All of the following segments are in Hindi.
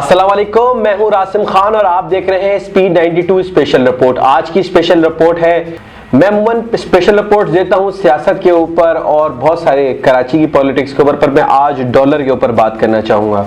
अस्सलाम वालेकुम, मैं हूं रासिम खान और आप देख रहे हैं स्पीड 92 स्पेशल रिपोर्ट। आज की स्पेशल रिपोर्ट है, मैं अमूमन स्पेशल रिपोर्ट देता हूं सियासत के ऊपर और बहुत सारे कराची की पॉलिटिक्स के ऊपर, पर मैं आज डॉलर के ऊपर बात करना चाहूंगा।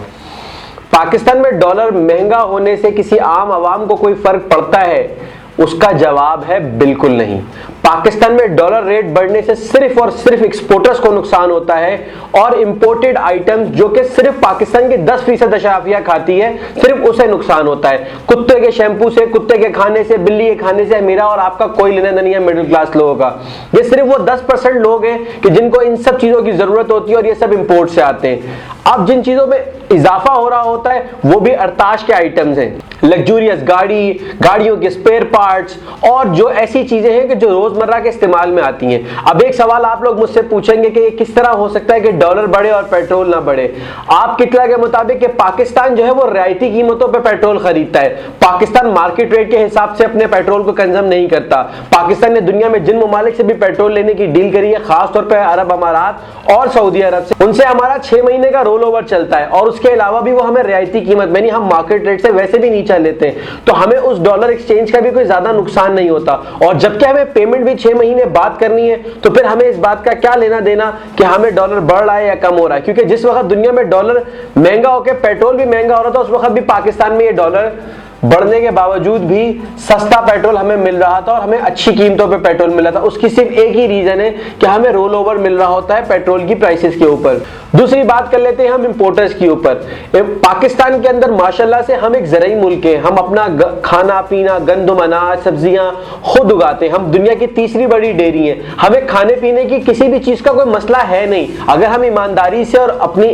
पाकिस्तान में डॉलर महंगा होने से किसी आम आवाम को कोई फर्क पड़ता है? उसका जवाब है बिल्कुल नहीं। पाकिस्तान में डॉलर रेट बढ़ने से सिर्फ और सिर्फ एक्सपोर्टर्स को नुकसान होता है और इंपोर्टेड आइटम्स जो कि सिर्फ पाकिस्तान की 10% अशाफिया खाती है, सिर्फ उसे नुकसान होता है। कुत्ते के शैम्पू से, कुत्ते के खाने से, बिल्ली के खाने से मेरा और आपका कोई लेना नहीं है मिडिल क्लास लोगों का। ये सिर्फ वो 10% लोग हैं कि जिनको इन सब चीजों की जरूरत होती है और ये सब इंपोर्ट से आते हैं। अब जिन चीजों में इजाफा हो रहा होता है वो भी अरताश के आइटम्स हैं, लग्जूरियस गाड़ी, गाड़ियों के स्पेयर पार्ट्स और जो ऐसी चीजें हैं कि जो रोजमर्रा के इस्तेमाल में आती हैं। अब एक सवाल आप लोग मुझसे पूछेंगे कि ये किस तरह हो सकता है कि डॉलर बढ़े और पेट्रोल ना बढ़े। आपकी इत्तला के मुताबिक कि पाकिस्तान जो है वो रियायती कीमतों पर पेट्रोल खरीदता है। पाकिस्तान मार्केट रेट के हिसाब से अपने पेट्रोल को कंज्यूम नहीं करता। पाकिस्तान ने दुनिया में जिन ममालिक से भी पेट्रोल लेने की डील करी है, खासतौर पर अरब अमारात और सऊदी अरब से, उनसे हमारा 6 महीने का रोल ओवर चलता है और उसके अलावा भी वो हमें रियायती कीमत में नहीं, हम मार्केट रेट से वैसे भी नीचा लेते हैं, तो हमें उस डॉलर एक्सचेंज का भी कोई ज्यादा नुकसान नहीं होता। और जबकि हमें पेमेंट भी 6 महीने बाद करनी है, तो फिर हमें इस बात का क्या लेना देना कि हमें डॉलर बढ़ रहा है या कम हो रहा है। क्योंकि जिस वक्त दुनिया में डॉलर महंगा होकर पेट्रोल भी महंगा हो रहा था, उस वक्त भी पाकिस्तान में ये डॉलर बढ़ने के बावजूद भी सस्ता पेट्रोल हमें मिल रहा था और हमें अच्छी कीमतों पे पेट्रोल मिला था। उसकी सिर्फ एक ही रीजन है कि हमें रोल ओवर मिल रहा होता है पेट्रोल की प्राइसेस के ऊपर। दूसरी बात कर लेते हैं हम इंपोर्टर्स के ऊपर। पाकिस्तान के अंदर माशाल्लाह से हम एक ज़राई मुल्क है, हम अपना खाना पीना, गंदम, अनाज, सब्जियां खुद उगाते हैं। हम दुनिया की तीसरी बड़ी डेयरी है। हमें खाने पीने की किसी भी चीज का कोई मसला है नहीं। अगर हम ईमानदारी से और अपनी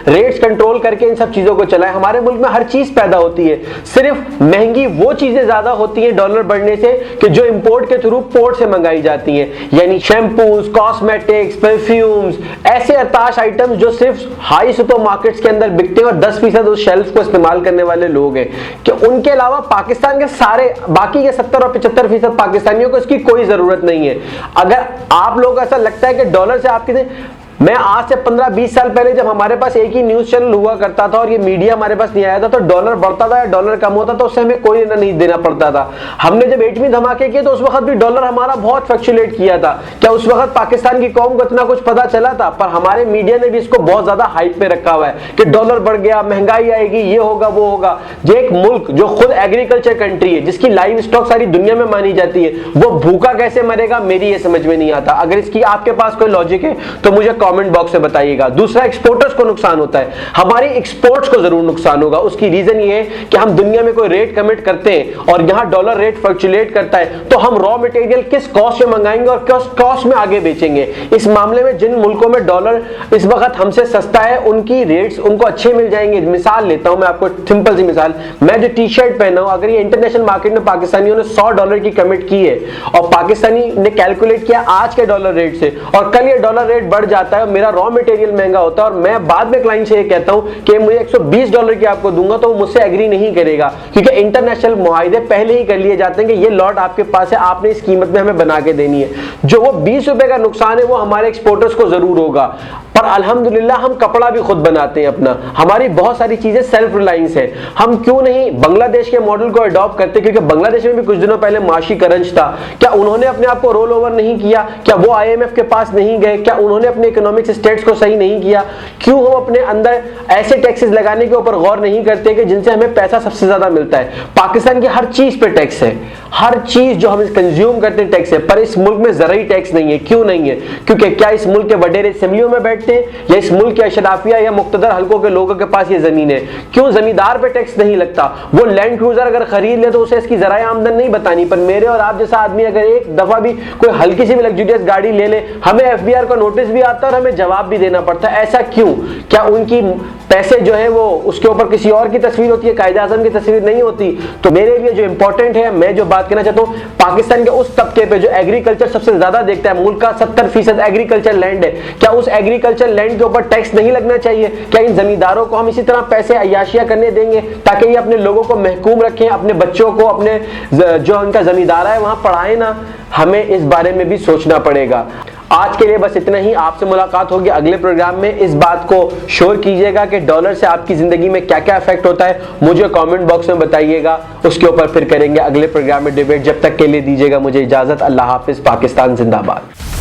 रेट्स कंट्रोल करके इन सब चीजों को चलाएं, हमारे मुल्क में हर चीज पैदा होती है। सिर्फ महंगी वो चीजें ज्यादा होती हैं डॉलर बढ़ने से कि जो इंपोर्ट के थ्रू पोर्ट से मंगाई जाती हैं, यानी शैम्पूज, कॉस्मेटिक्स, परफ्यूम्स, ऐसे अताश आइटम्स जो सिर्फ हाई सुपरमार्केट्स के अंदर बिकते हैं और 10% उस शेल्फ को इस्तेमाल करने वाले लोग हैं। कि उनके अलावा पाकिस्तान के सारे बाकी के 70 और 75% पाकिस्तानियों को इसकी कोई जरूरत नहीं है। अगर आप लोग ऐसा लगता है कि डॉलर से आपकी, मैं आज से 15-20 साल पहले जब हमारे पास एक ही न्यूज चैनल हुआ करता था और ये मीडिया हमारे पास नहीं आया था, तो डॉलर बढ़ता था या डॉलर कम होता था उससे हमें कोई लेना नहीं देना पड़ता था। हमने जब 8वीं धमाके किए तो उस वक्त भी डॉलर हमारा बहुत फ्लक्चुएट किया था। क्या उस वक्त पाकिस्तान की कौम को इतना कुछ पता चला था? पर हमारे मीडिया ने भी इसको बहुत ज्यादा हाइप में रखा हुआ है कि डॉलर बढ़ गया, महंगाई आएगी, ये होगा वो होगा। जो एक मुल्क जो खुद एग्रीकल्चर कंट्री है, जिसकी लाइव स्टॉक सारी दुनिया में मानी जाती है, वो भूखा कैसे मरेगा मेरी ये समझ में नहीं आता। अगर इसकी आपके पास कोई लॉजिक है तो मुझे कॉमेंट बॉक्स में बताइए। दूसरा, एक्सपोर्टर्स को नुकसान होता है, हमारी एक्सपोर्ट्स को जरूर नुकसान होगा। उसकी रीजन ये है कि हम दुनिया में कोई रेट कमिट करते हैं और यहां डॉलर रेट फ्लक्चुएट करता है, तो हम रॉ मटेरियल किस कॉस्ट में मंगाएंगे और किस कॉस्ट में आगे बेचेंगे। इस मामले में जिन मुल्कों में डॉलर इस वक्त हमसे सस्ता है, उनकी रेट्स उनको अच्छे मिल जाएंगे। मिसाल लेता हूं मैं आपको, सिंपल सी मिसाल, मैं जो टी शर्ट पहना हूं, अगर ये इंटरनेशनल मार्केट में पाकिस्तानियों ने $100 की कमिट की है और पाकिस्तानी ने कैलकुलेट किया आज के डॉलर रेट से, और कल ये डॉलर रेट बढ़ जाता है और मेरा रॉ मटेरियल महंगा होता है और मैं बाद में क्लाइंट से ये कहता हूं कि मुझे $120 की आपको दूंगा, तो वो मुझसे एग्री नहीं करेगा। क्योंकि इंटरनेशनल मुआहिदे पहले ही कर लिए जाते हैं कि ये लॉट आपके पास है, आपने इस कीमत में हमें बना के देनी है। जो वो ₹20 का नुकसान है वो हमारे एक्सपोर्टर्स को जरूर होगा। पर अल्हम्दुलिल्लाह हम कपड़ा भी खुद बनाते हैं अपना, हमारी बहुत सारी चीजें सेल्फ रिलायंस है। हम क्यों नहीं बांग्लादेश के मॉडल को अडॉप्ट करते? क्योंकि बांग्लादेश में भी कुछ दिनों पहले माशी करंज था। क्या उन्होंने अपने आप को रोल ओवर नहीं किया? क्या वो IMF के पास नहीं गए? क्या उन्होंने अपने इकोनॉमिक स्टेट्स को सही नहीं किया? क्यों हम अपने अंदर ऐसे टैक्सेस लगाने के ऊपर गौर नहीं करते कि जिनसे हमें पैसा सबसे ज्यादा मिलता है? पाकिस्तान की हर चीज पे टैक्स है, हर चीज जो हम कंज्यूम करते हैं टैक्स है, पर इस मुल्क में ज़राई टैक्स नहीं है। क्यों नहीं है? क्योंकि क्या इस मुल्क के वडेरे असेंबलियों में बैठते हैं या इस मुल्क के अशराफिया या मुक्तदर हल्कों के लोगों के पास ये जमीन है? क्यों जमींदार पे टैक्स नहीं लगता? वो लैंड क्रूजर अगर खरीद ले तो उसे इसकी ज़राए आमदन नहीं बतानी, पर मेरे और आप जैसा आदमी अगर एक दफा भी कोई हल्की सी भी लग्जूरियस गाड़ी ले ले, हमें FBR का नोटिस भी आता है और हमें जवाब भी देना पड़ता है। ऐसा क्यों? क्या उनकी पैसे जो है वो उसके ऊपर किसी और की तस्वीर होती है, कायदे आज़म की तस्वीर नहीं होती? तो मेरे लिए जो इंपॉर्टेंट है, मैं जो बात करना चाहता हूँ, पाकिस्तान के उस तबके पे जो एग्रीकल्चर सबसे ज्यादा देखता है, मुल्क का 70% एग्रीकल्चर लैंड है, क्या उस एग्रीकल्चर लैंड के ऊपर टैक्स नहीं लगना चाहिए? क्या इन जमींदारों को हम इसी तरह पैसे अयाशिया करने देंगे ताकि ये अपने लोगों को महकूम रखें, अपने बच्चों को, अपने जो उनका जमींदार है वहां पढ़ाए ना? हमें इस बारे में भी सोचना पड़ेगा। आज के लिए बस इतना ही। आपसे मुलाकात होगी अगले प्रोग्राम में। इस बात को श्योर कीजिएगा कि डॉलर से आपकी जिंदगी में क्या क्या इफेक्ट होता है, मुझे कमेंट बॉक्स में बताइएगा। उसके ऊपर फिर करेंगे अगले प्रोग्राम में डिबेट। जब तक के लिए दीजिएगा मुझे इजाजत। अल्लाह हाफिज। पाकिस्तान जिंदाबाद।